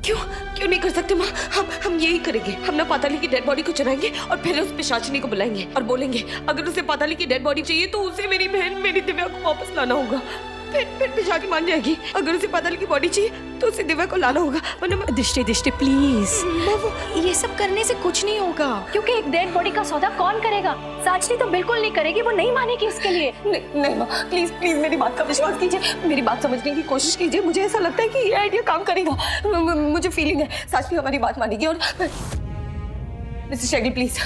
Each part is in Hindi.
क्यों क्यों नहीं कर सकते माँ? हम यही करेंगे। हम ना पाताली की डेड बॉडी को चुराएंगे और फिर उस पिशाचिनी को बुलाएंगे और बोलेंगे अगर उसे पाताली की डेड बॉडी चाहिए तो उसे मेरी बहन मेरी दिव्या को वापस लाना होगा। फिर पिशाची मान जाएगी। अगर उसे पाताली की बॉडी चाहिए तो उसे दिव्या को लाना होगा, वरना दिष्टे दिष्टे प्लीज, ये सब करने से कुछ नहीं होगा, क्योंकि एक डेड बॉडी का सौदा कौन करेगा? साक्षी तो बिल्कुल नहीं करेगी, वो नहीं मानेगी इसके लिए। नहीं माँ, प्लीज प्लीज मेरी बात का विश्वास कीजिए, मेरी बात समझने की कोशिश कीजिए। मुझे ऐसा लगता है कि ये आइडिया काम करेगा। मुझे फीलिंग है साक्षी हमारी बात मानेगी। और मिस्टर शेगिल प्लीज,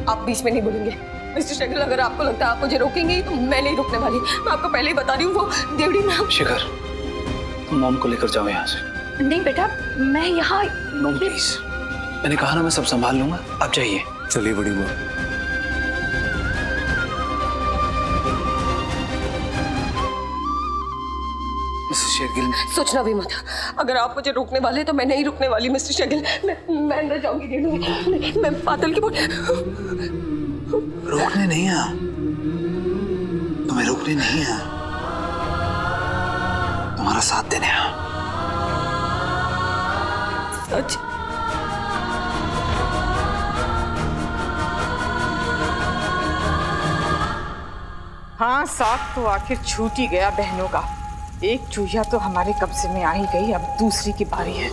आप बीच में नहीं बोलेंगे। मिस्टर शेगिल, अगर आपको लगता है आप मुझे रोकेंगे तो मैं नहीं रुकने वाली। मैं आपको पहले ही बता रही हूँ, वो देवड़ी में। शिखर, तुम मॉम को लेकर जाओ यहाँ से। नहीं बेटा, मैं यहाँ। मॉम प्लीज, मैंने कहा ना मैं सब संभाल लूंगा, आप जाइए। चलिए बड़ी माँ। मिसेस शेरगिल, सोचना भी मत, अगर आप मुझे रोकने वाले तो मैं नहीं रुकने वाली। मिस्टर शेगिल, मैं अंदर जाऊंगी। मैं पातल की रोकने नहीं आ, तुम्हें रोकने नहीं आ, तुम्हारा साथ देने आ। सच? हाँ, साथ तो आखिर छूट ही गया बहनों का। एक चूहिया तो हमारे कब्जे में आ ही गई, अब दूसरी की बारी है।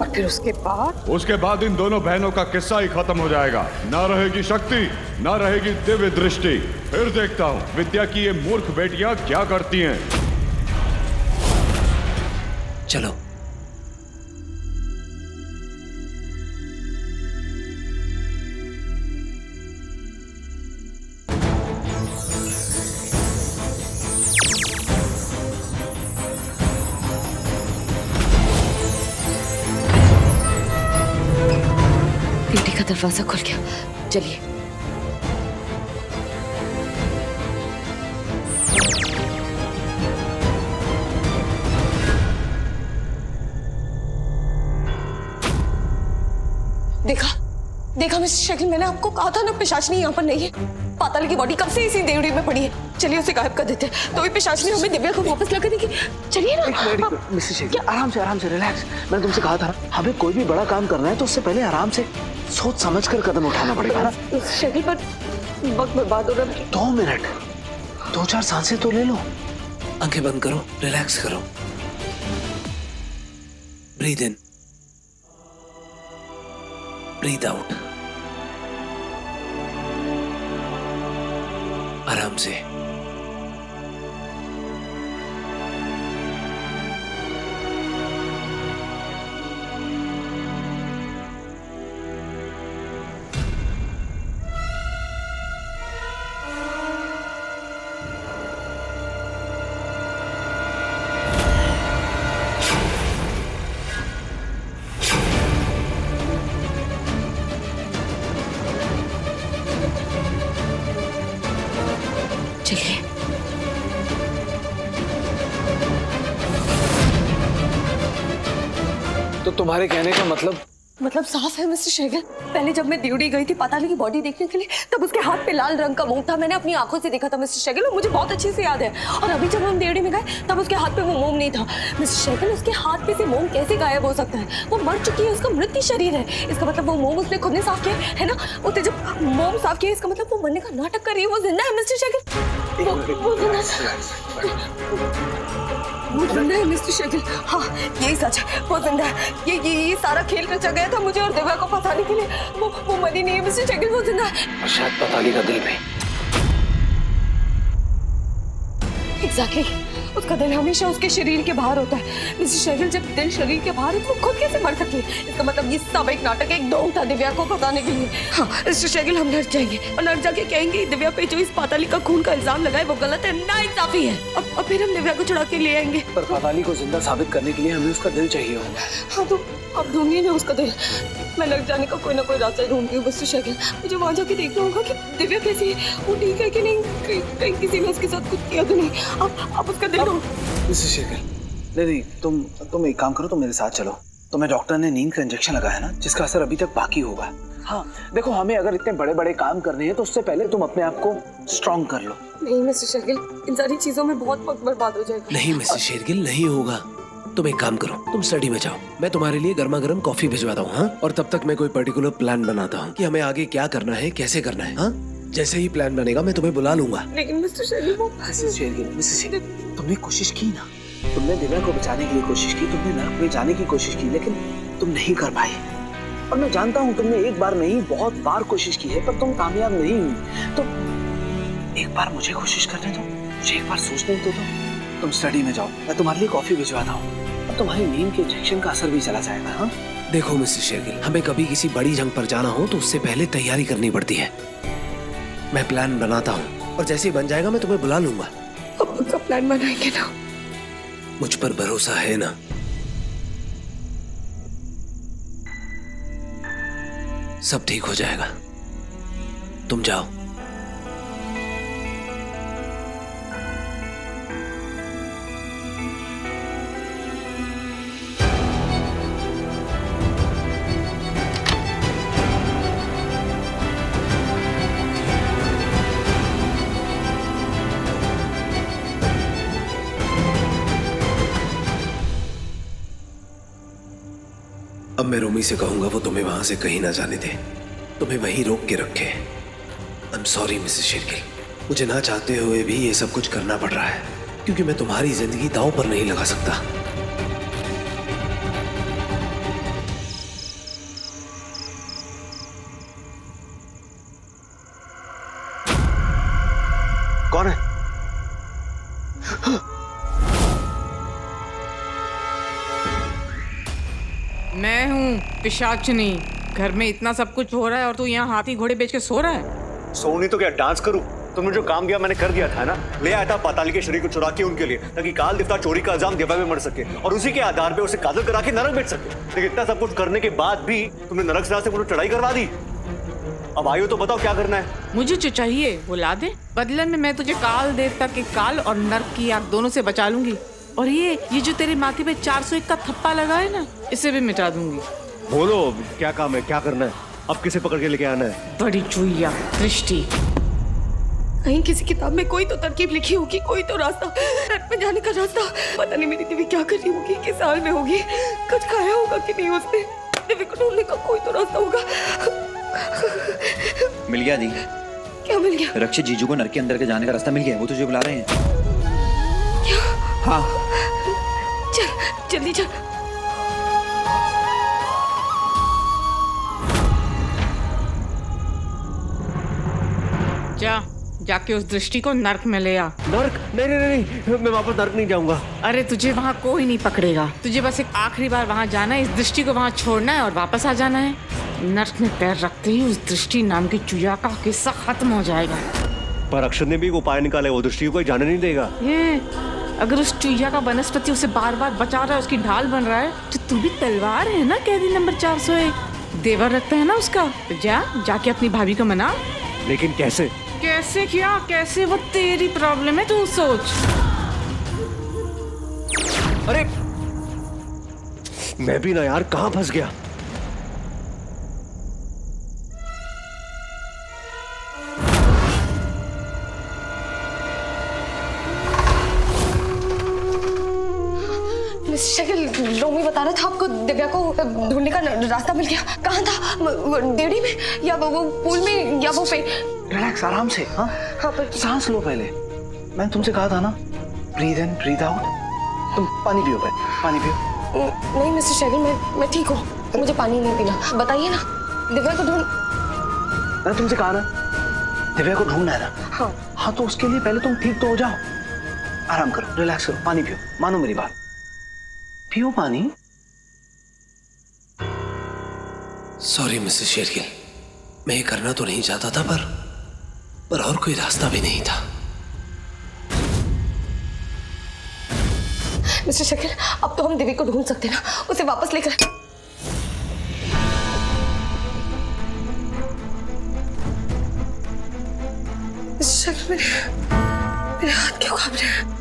और फिर उसके बाद इन दोनों बहनों का किस्सा ही खत्म हो जाएगा। ना रहेगी शक्ति, ना रहेगी दिव्य दृष्टि। फिर देखता हूँ विद्या की ये मूर्ख बेटियां क्या करती हैं। चलो। बेटी का दरवाजा खुल गया, चलिए। देखा मिस्टर शेगिल, मैंने आपको कहा था ना पिशाचनी यहाँ पर नहीं है। पाताल की बॉडी कब से इसी देवड़ी में पड़ी है। चलिए उसे गायब कर देते हैं, तो ये पिशाचनी हमें दिव्या को वापस लगा देगी। चलिए ना। मिसेस शेरगिल, आराम से रिलैक्स। मैंने तुमसे कहा था हमें कोई भी बड़ा काम करना है तो उससे पहले आराम से सोच समझ कर कदम उठाना पड़ेगा ना। शेगिल, पर वक्त बर्बाद हो रहा है। 2 मिनट, 2-4 सांसें तो ले लो। आंखें बंद करो, रिलैक्स करो। ब्रीथ इन, ब्रीथ आउट। आराम से। तो तुम्हारे कहने का मतलब साफ है मिस्टर शेगिल। पहले जब मैं देवड़ी गई थी पाताली की बॉडी देखने के लिए, तब उसके हाथ पे लाल रंग का मोम था। मैंने अपनी आंखों से देखा था मिस्टर शेगिल, और मुझे बहुत अच्छे से याद है। और अभी जब हम देवड़ी में गए तब उसके हाथ पे वो मोम नहीं था। मिस्टर शेगिल, उसके हाथ पे से मोम कैसे गायब हो सकता है? वो मर चुकी है, उसका मृत्यु शरीर है। इसका मतलब वो मोम उसने खुद ने साफ किया है ना। उसने जब मोम साफ किया, इसका मतलब वो मरने का नाटक कर रही है। वो जिंदा है मिस्टर शेगिल, वो जिंदा है मिस्टर शेगिल। हाँ, यही सच है, वो जिंदा है। ये सारा खेल रचा गया था मुझे और दिव्या को फंसाने के लिए। वो मरी नहीं है मिस्टर शेगिल, वो जिंदा है। और शायद पाताली का दिल भी। एग्जैक्टली, उसका दिल हमेशा उसके शरीर के बाहर होता है। मिस्टर शेगिल, जब दिल शरीर के बाहर है तो वो खुद कैसे मर सकती है? इसका मतलब ये सब एक नाटक, एक ढोंग था दिव्या को फंसाने के लिए। हाँ मिस्टर शेगिल, हम लड़ जाएंगे और लड़ जाके कहेंगे दिव्या पे जो इस पाताली का खून का इल्जाम लगाए वो गलत है, नाइंसाफी है। अब फिर हम दिव्या को छुड़ा के ले आएंगे। पर पाताली को जिंदा साबित करने के लिए हमें उसका दिल चाहिए होगा। हाँ तो अब ढूंढिए ना उसका दिल। मैं लग जाने का कोई ना कोई रास्ता ढूंढती हूँ मिस्टर शेगिल। मुझे वहाँ जाके देखना होगा कि दिव्या कैसी है, वो ठीक है कि नहीं, कहीं किसी ने उसके साथ कुछ किया तो नहीं। अब उसका दिल मिसेस शेरगिल, नहीं, तुम एक काम करो, तुम मेरे साथ चलो। तुम्हें डॉक्टर ने नींद का इंजेक्शन लगाया ना, जिसका असर अभी तक बाकी होगा। हाँ देखो, हमें अगर इतने बड़े बड़े काम करने हैं तो उससे पहले तुम अपने आप को स्ट्रॉन्ग कर लो। नहीं मिस्टर शेगिल, इन सारी चीजों में बहुत वक्त बर्बाद हो जाएगा। नहीं मिसेस शेरगिल, नहीं होगा। तुम एक काम करो, तुम स्टडी में जाओ, मैं तुम्हारे लिए गर्मा गर्म कॉफी भिजवाता हूँ। हाँ, और तब तक मैं कोई पर्टिकुलर प्लान बनाता हूँ कि हमें आगे क्या करना है, कैसे करना है। हाँ, जैसे ही प्लान बनेगा मैं तुम्हें बुला लूंगा। लेकिन मिस्टर शेरगिल वो मिसेस शेरगिल, तुमने कोशिश की ना, तुमने दिव्या को बचाने के लिए कोशिश की, तुमने नर्क में जाने की कोशिश की, लेकिन तुम नहीं कर पाई। और मैं जानता हूँ तुमने एक बार नहीं बहुत बार कोशिश की है, पर तुम कामयाब नहीं हुई। तो एक बार मुझे कोशिश करने दो, मुझे एक बार सोचने तो दो। तुम स्टडी में जाओ, मैं तुम्हारे लिए कॉफी भिजवाता हूँ। अब तुम्हारी नींद के इंजेक्शन का असर भी चला जाएगा। हाँ, देखो मिसेस शेरगिल, हमें कभी किसी बड़ी जंग पर जाना हो तो उससे पहले तैयारी करनी पड़ती है। मैं प्लान बनाता हूँ और जैसे ही बन जाएगा मैं तुम्हें बुला लूंगा। अब पक्का प्लान बनाएंगे ना? मुझ पर भरोसा है ना? सब ठीक हो जाएगा, तुम जाओ। अब मैं रोमी से कहूंगा वो तुम्हें वहां से कहीं ना जाने दे, तुम्हें वहीं रोक के रखे। I am sorry Mrs Shergill, मुझे ना चाहते हुए भी ये सब कुछ करना पड़ रहा है, क्योंकि मैं तुम्हारी जिंदगी दांव पर नहीं लगा सकता। कौन है? मैं हूँ पिशाचनी। घर में इतना सब कुछ हो रहा है और तू यहाँ हाथी घोड़े बेच के सो रहा है। सोनी तो क्या डांस करूं? तुमने जो काम दिया मैंने कर दिया था ना। ले आया था पाताली के शरीर को चुरा के उनके लिए, ताकि काल देवता चोरी का इल्जाम देवा में मर सके और उसी के आधार पे उसे कातल करा के नरक बेच सके। लेकिन इतना सब कुछ करने के बाद भी तुमने नरक से मुझे चढ़ाई करवा दी। अब आयो तो बताओ क्या करना है? मुझे जो चाहिए वो ला दे, बदले में मैं तुझे काल देवता के काल और नरक की आग दोनों से बचा लूंगी। और ये जो तेरे माथे पे 401 का थप्पा लगा है ना, इसे भी मिटा दूंगी। बोलो क्या काम है, क्या करना है? अब किसे पकड़ के लेके आना है? बड़ी चुईया दृष्टि। कहीं किसी किताब में कोई तो तरकीब लिखी होगी, कोई तो रास्ता, नर्क में जाने का रास्ता। पता नहीं मेरी दिव्या क्या कर रही होगी, किस हाल में होगी, कुछ खाया होगा कि नहीं उसने। दिव्या को ढूंढने का कोई तो रास्ता होगा। मिल गया दी। क्या मिल गया? रक्षित जीजू को नरक के अंदर के जाने का रास्ता मिल गया, वो तुझे बुला रहे हैं। क्या? हाँ, चल जल्दी चल। जाके उस दृष्टि को नर्क में ले आ। नरक? नहीं नहीं नहीं, मैं वापस नरक नहीं जाऊंगा। अरे तुझे वहाँ कोई नहीं पकड़ेगा, तुझे बस एक आखिरी बार वहाँ जाना है, इस दृष्टि को वहाँ छोड़ना है और वापस आ जाना है। नर्क में पैर रखते ही उस दृष्टि नाम की चुया का किस्सा खत्म हो जाएगा। पर अक्षर ने भी एक उपाय निकाला है, वो दृष्टि को कोई जाने नहीं देगा। ये अगर उस चुया का वनस्पति उसे बार बार बचा रहा है, उसकी ढाल बन रहा है, तो तू भी तलवार है ना कैदी नंबर 401, देवर रखता है ना उसका। तो जाके अपनी भाभी को मना। लेकिन कैसे? कैसे क्या कैसे, वो तेरी प्रॉब्लम है, तू सोच। अरे मैं भी ना यार, कहाँ फंस गया। शक्ल रोमी बता रहा था आपको दिव्या को ढूंढने का रास्ता मिल गया। कहाँ था? डेयरी में या वो पूल में या वो पे? रिलैक्स, आराम से। हाँ हाँ, पर सांस लो पहले। मैंने तुमसे कहा था ना, ब्रीथ इन ब्रीथ आउट। तुम पानी पियो पहले, पानी पियो। नहीं मिस्टर शेरगिल, मैं ठीक हूँ, मुझे पानी नहीं पीना। बताइए ना, दिव्या को ढूंढ। मैंने तुमसे कहा ना, दिव्या को ढूंढना है ना। हाँ हाँ, तो उसके लिए पहले तुम ठीक तो हो जाओ। आराम करो, रिलैक्स करो, पानी पियो। मानो मेरी बात, पियो पानी। सॉरी मिसेस शेरगिल, मैं ये करना तो नहीं चाहता था, पर और कोई रास्ता भी नहीं था। मिस्टर शेरगिल, अब तो हम दिव्या को ढूंढ सकते हैं ना, उसे वापस लेकर। मिस्टर शेरगिल, मेरे हाथ क्यों कांप रहे हैं?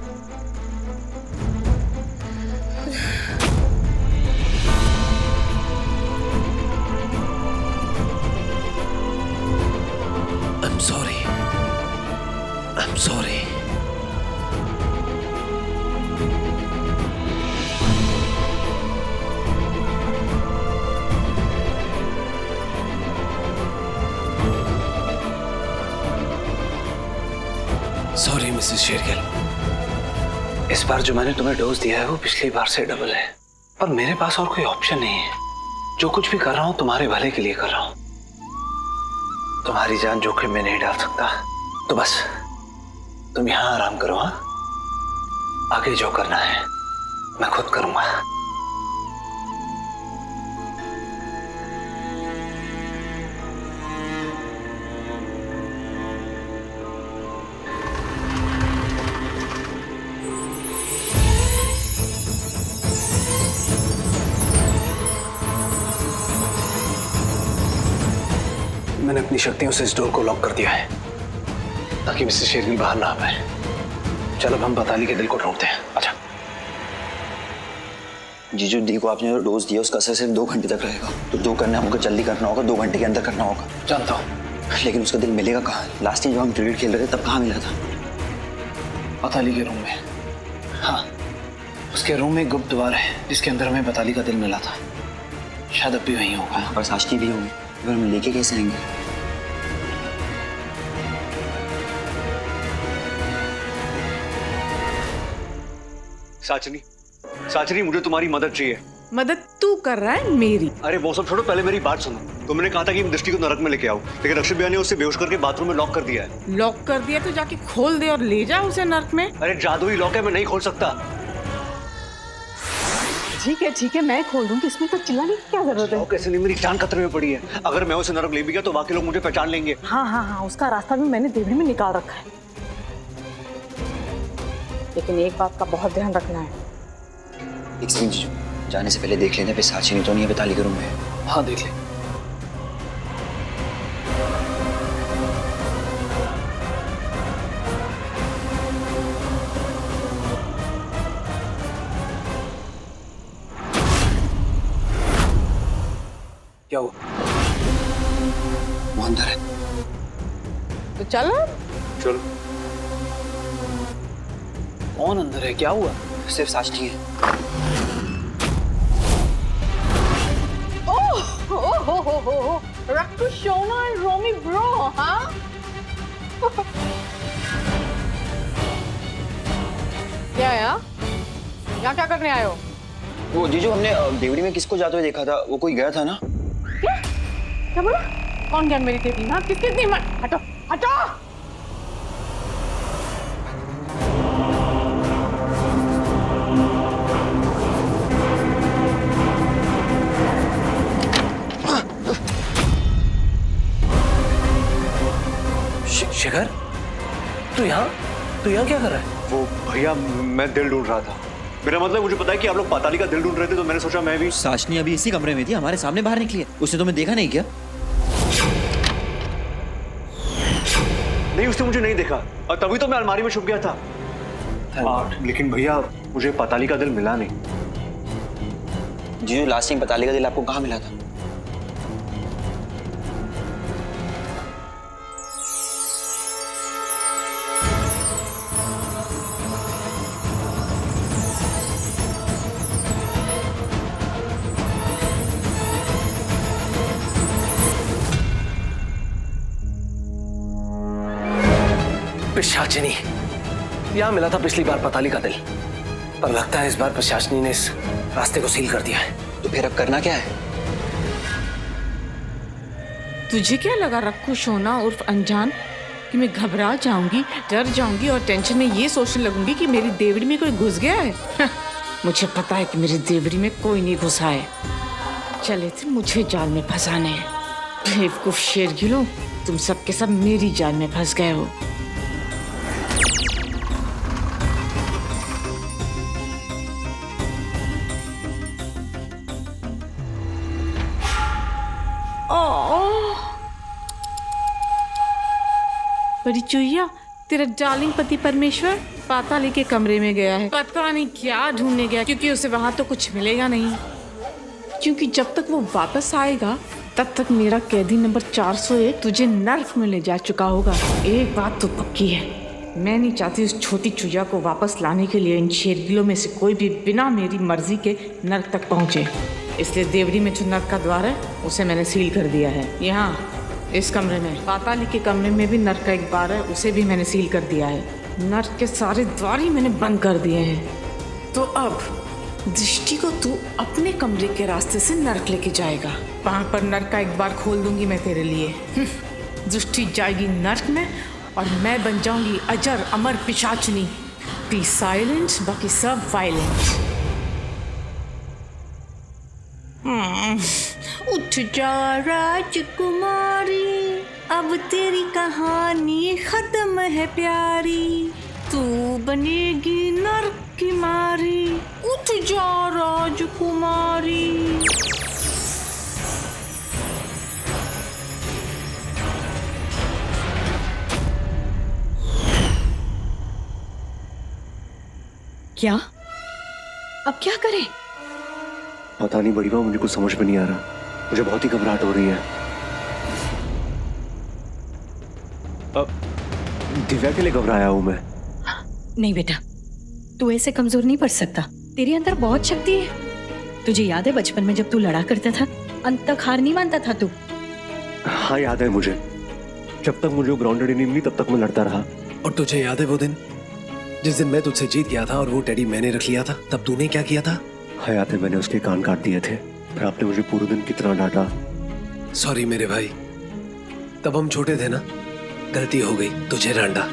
I'm sorry. मिसेस शेरगिल। इस बार जो मैंने तुम्हें डोज दिया है वो पिछली बार से डबल है, पर मेरे पास और कोई ऑप्शन नहीं है। जो कुछ भी कर रहा हूँ तुम्हारे भले के लिए कर रहा हूँ। तुम्हारी जान जोखिम में नहीं डाल सकता, तो बस तुम यहाँ आराम करो। हाँ, आगे जो करना है मैं खुद करूंगा। मैंने अपनी शक्तियों से इस डोर को लॉक कर दिया है ताकि मिसेस शेरगिल बाहर ना आ पाए। चलो अब हम बताली के दिल को ढूंढते हैं। अच्छा जीजू, दी को आपने जो डोज दिया उसका असर सिर्फ 2 घंटे तक रहेगा, तो जो करना है हमको जल्दी करना होगा, 2 घंटे के अंदर करना होगा। जानता हूँ, लेकिन उसका दिल मिलेगा कहाँ? लास्ट टाइम जब हम क्रिकेट खेल रहे थे तब कहाँ मिला था? बताली के रूम में। हाँ, उसके रूम में एक गुप्त द्वार है जिसके अंदर हमें बताली का दिल मिला था। शायद अब भी वहीं होगा। और साशनी भी होगी, फिर हम लेके कैसे आएंगे? साचनी, साचनी मुझे तुम्हारी मदद चाहिए। मदद तू कर रहा है मेरी? अरे वो सब छोड़ो, पहले मेरी बात सुनो। तो मैंने कहा था कि दृष्टि को नरक में लेके आओ, लेकिन रक्षित भैया ने उसे बेहोश करके बाथरूम में लॉक कर दिया है। लॉक कर दिया तो जाके खोल दे और ले जा उसे नर्क में। अरे जादुई लॉक है, मैं नहीं खोल सकता। ठीक है, मैं खोल दूंगी, इसमें तो चिल्लाने की क्या जरूरत है? लॉक कैसे नहीं, मेरी जान खतरे में पड़ी है। अगर मैं उसे नरक ले भी गया तो बाकी लोग मुझे पहचान लेंगे। हाँ, उसका रास्ता भी मैंने देवड़ी में निकाल रखा है। लेकिन एक बात का बहुत ध्यान रखना है। एक सेकंड जीजू, जाने से पहले देख लेते हैं पे साशनी तो नहीं है बताली के रूम में। हाँ देख ले। क्या हुआ? वो अंदर है। तो चलो। चलो। कौन अंदर है? क्या हुआ? सिर्फ साशनी है। Oh, Rakushona and Romy bro, हाँ? क्या यहाँ क्या करने आए हो? वो जीजू, हमने देवड़ी में किसको जाते हुए देखा था? वो कोई गया था ना? क्या बोला? कौन गया मेरी देवी? हाँ, किसकी देवी? हटो हटो। शेखर, तू यहाँ क्या कर रहा है? वो भैया, मैं दिल ढूंढ रहा था। मेरा मतलब, मुझे पता है कि आप लोग पाताली का दिल ढूंढ रहे थे, तो मैंने सोचा मैं भी। साशनी अभी इसी कमरे में थी, हमारे सामने बाहर निकली है। उसने तुम्हें देखा नहीं क्या? नहीं, उसने मुझे नहीं देखा और तभी तो मैं अलमारी में छुप गया था। लेकिन भैया, मुझे पाताली का दिल मिला नहीं। जीजू, लास्ट टाइम बताली का दिल आपको कहाँ मिला था? पिशाचिनी, यहाँ मिला था पिछली बार पताली का दिल, पर लगता है इस बार पिशाचिनी ने इस रास्ते को सील कर दिया है। तो फिर अब करना क्या है? तुझे क्या लगा रक्कू सोना उर्फ अनजान कि मैं घबरा जाऊंगी, डर जाऊंगी और टेंशन में ये सोचने लगूंगी कि मेरी देवड़ी में कोई घुस गया है? मुझे पता है कि मेरी देवड़ी में कोई नहीं घुसा है। चले थे मुझे जाल में फंसाने। बेवकूफ शेरगिलो, तुम सब के सब मेरी जाल में फंस गए हो। बड़ी चुहिया, तेरा डार्लिंग पति परमेश्वर पाताली के कमरे में गया है। पता नहीं क्या ढूंढने गया, क्योंकि उसे वहां तो कुछ मिलेगा नहीं। क्योंकि जब तक वो वापस आएगा तब तक मेरा कैदी नंबर 401 तुझे नर्क में ले जा चुका होगा। एक बात तो पक्की है, मैं नहीं चाहती उस छोटी चुहिया को वापस लाने के लिए इन शेरगिलों में से कोई भी बिना मेरी मर्जी के नर्क तक पहुंचे। इसलिए देवड़ी में जो नर्क का द्वार है उसे मैंने सील कर दिया है। यहाँ इस कमरे में, पाताली के कमरे में भी नर्क का एक द्वार है, उसे भी मैंने सील कर दिया है। नर्क के सारे द्वार ही मैंने बंद कर दिए हैं। तो अब दृष्टि को तू अपने कमरे के रास्ते से नर्क लेके जाएगा। वहां पर नर्क का एक बार खोल दूंगी मैं तेरे लिए। दृष्टि जाएगी नर्क में और मैं बन जाऊंगी अजर अमर पिशाचनी। बी साइलेंट, बाकी सब वायलेंट। उठ जा राजकुमारी, अब तेरी कहानी खत्म है प्यारी, तू बनेगी नर्क की मारी। उठ जा राजकुमारी। क्या? अब क्या करें? पता नहीं बड़ी माँ, मुझे कुछ समझ में नहीं आ रहा। मुझे बहुत ही घबराहट हो रही है। दिव्या के लिए घबराया हूं मैं। नहीं बेटा, तू ऐसे कमजोर नहीं पड़ सकता। तेरे अंदर बहुत शक्ति है। तुझे याद है बचपन में जब तू लड़ा करता था, अंत तक हार नहीं मानता था तू। हाँ याद है मुझे। जब तक मुझे ग्राउंडेड नहीं मिली तब तक मैं लड़ता रहा। और तुझे याद है वो दिन जिस दिन मैं तुझसे जीत गया था और वो टेडी मैंने रख लिया था, तब तूने क्या किया था? हाँ याद है, मैंने उसके कान काट दिए थे। फिर आपने मुझे पूरे दिन कितना डांटा। सॉरी मेरे भाई, तब हम छोटे थे ना, गलती हो गई, तुझे डांटा।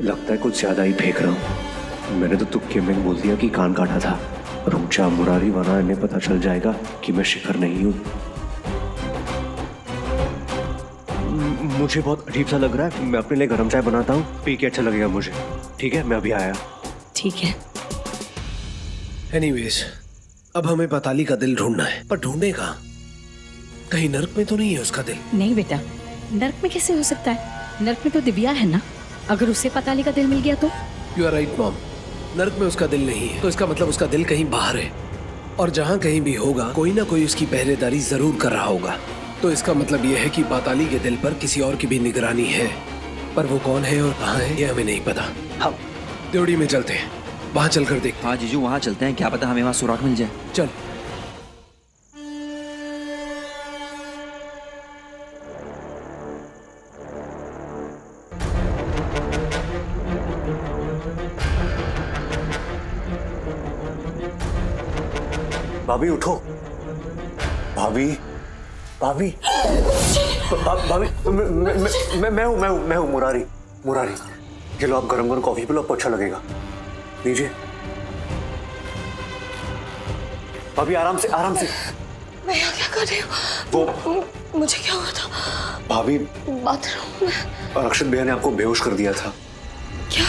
लगता है कुछ ज्यादा ही फेंक रहा हूँ। मैंने तो तुक्के में बोल दिया कि कान काटा था। रुक जा मुरारी, वरना इन्हें पता चल जाएगा कि मैं शिखर नहीं हूँ। मुझे बहुत अजीब सा लग रहा है। मैं अपने लिए गरम चाय बनाता हूँ, पी के अच्छा लगेगा मुझे। ठीक है, मैं अभी आया। ठीक है। एनीवेज, अब हमें पताली का दिल ढूंढना है, पर ढूंढने कहाँ? कहीं नर्क में तो नहीं है उसका दिल? नहीं बेटा, नर्क में कैसे हो सकता है? नर्क में तो दिव्या है ना। अगर उसे पताली का दिल मिल गया तो? यू आर राइट मॉम, नर्क में उसका दिल नहीं है, तो इसका मतलब उसका दिल कहीं बाहर है। और जहाँ कहीं भी होगा, कोई ना कोई उसकी पहरेदारी जरूर कर रहा होगा। तो इसका मतलब यह है कि पाताली के दिल पर किसी और की भी निगरानी है, पर वो कौन है और कहाँ है ये हमें नहीं पता। हम देवड़ी में चलते हैं, वहाँ चलकर देखते हैं। हाँ जीजू, वहाँ चलते हैं, क्या पता हमें वहाँ सुराग मिल जाए। चल। भाभी उठो। भाभी, भाभी, भाभी, मैं हूँ मुरारी। मुरारी, ये लो आप गरम गरम कॉफी पी लो, आपको अच्छा लगेगा। लीजिए। भाभी आराम से, आराम से। मैं यहाँ क्या कर रही हूँ? वो मुझे क्या हुआ था? भाभी, बाथरूम में रक्षित भैया ने आपको बेहोश कर दिया था। क्या?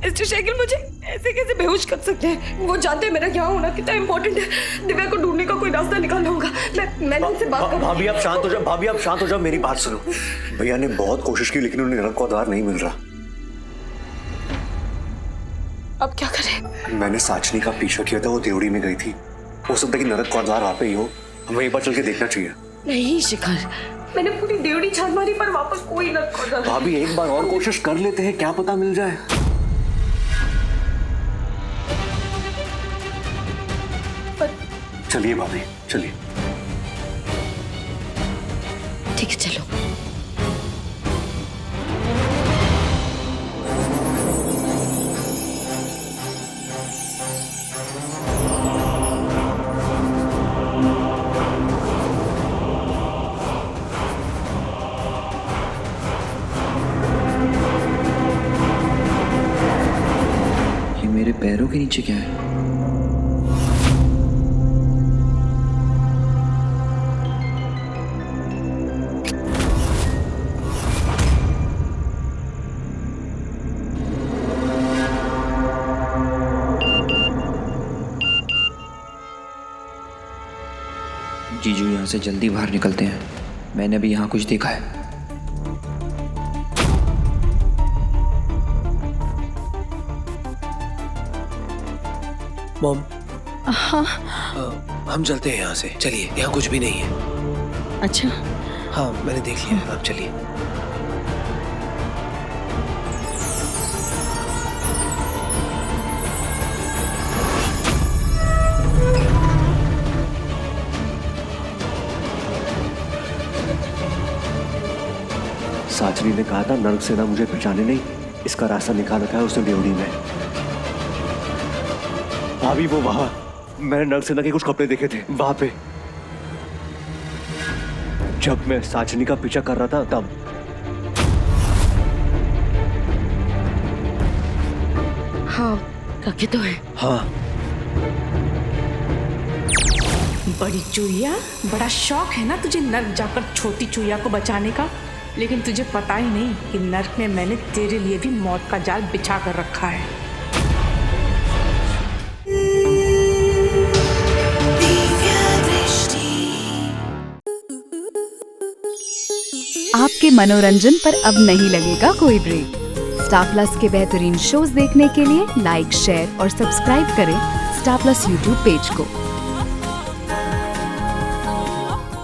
मिस्टर शेखिल मुझे ऐसे कैसे बेहोश कर सकते हैं? वो जानते हैं मेरा यहाँ होना कितना इम्पोर्टेंट है। दिव्या को ढूंढने का कोई रास्ता निकालना होगा। मैंने उनसे बात कर। भाभी आप शांत हो जाओ। भाभी आप शांत हो जाओ, मेरी बात सुनो। भैया ने बहुत कोशिश की लेकिन उन्हें नरक का द्वार नहीं मिल रहा। अब क्या करें? मैंने साचनी का पीछा किया था, वो देवड़ी में गई थी। हो सकता है कि नरक का द्वार वहां पे ही हो। हमें एक बार चल के देखना चाहिए। नहीं शिखर, मैंने पूरी देवड़ी छान मारी पर वापस कोई नरक का द्वार। भाभी एक बार और कोशिश कर लेते हैं, क्या पता मिल जाए। चलिए भाभी, चलिए। ठीक है चलो। ये मेरे पैरों के नीचे क्या है? जीजू यहाँ से जल्दी बाहर निकलते हैं। मैंने भी यहाँ कुछ देखा है। मॉम, हम चलते हैं यहाँ से। चलिए, यहाँ कुछ भी नहीं है। अच्छा, हाँ मैंने देख लिया, आप चलिए। साचनी ने कहा था नरक सेना मुझे पहचाने नहीं, इसका रास्ता निकाल रखा है उसने ड्यूटी में। भाभी वो वहां, मैंने नरसेना के कुछ कपड़े देखे थे वहां पे, जब मैं साजनी का पीछा कर रहा था तब। हाँ काके तो है। हाँ बड़ी चूहिया, बड़ा शौक है ना तुझे नर्क जाकर छोटी चूहिया को बचाने का, लेकिन तुझे पता ही नहीं कि नर्क में मैंने तेरे लिए भी मौत का जाल बिछा कर रखा है। आपके मनोरंजन पर अब नहीं लगेगा कोई ब्रेक। स्टार प्लस के बेहतरीन शोज देखने के लिए लाइक, शेयर और सब्सक्राइब करें स्टार प्लस यूट्यूब पेज को।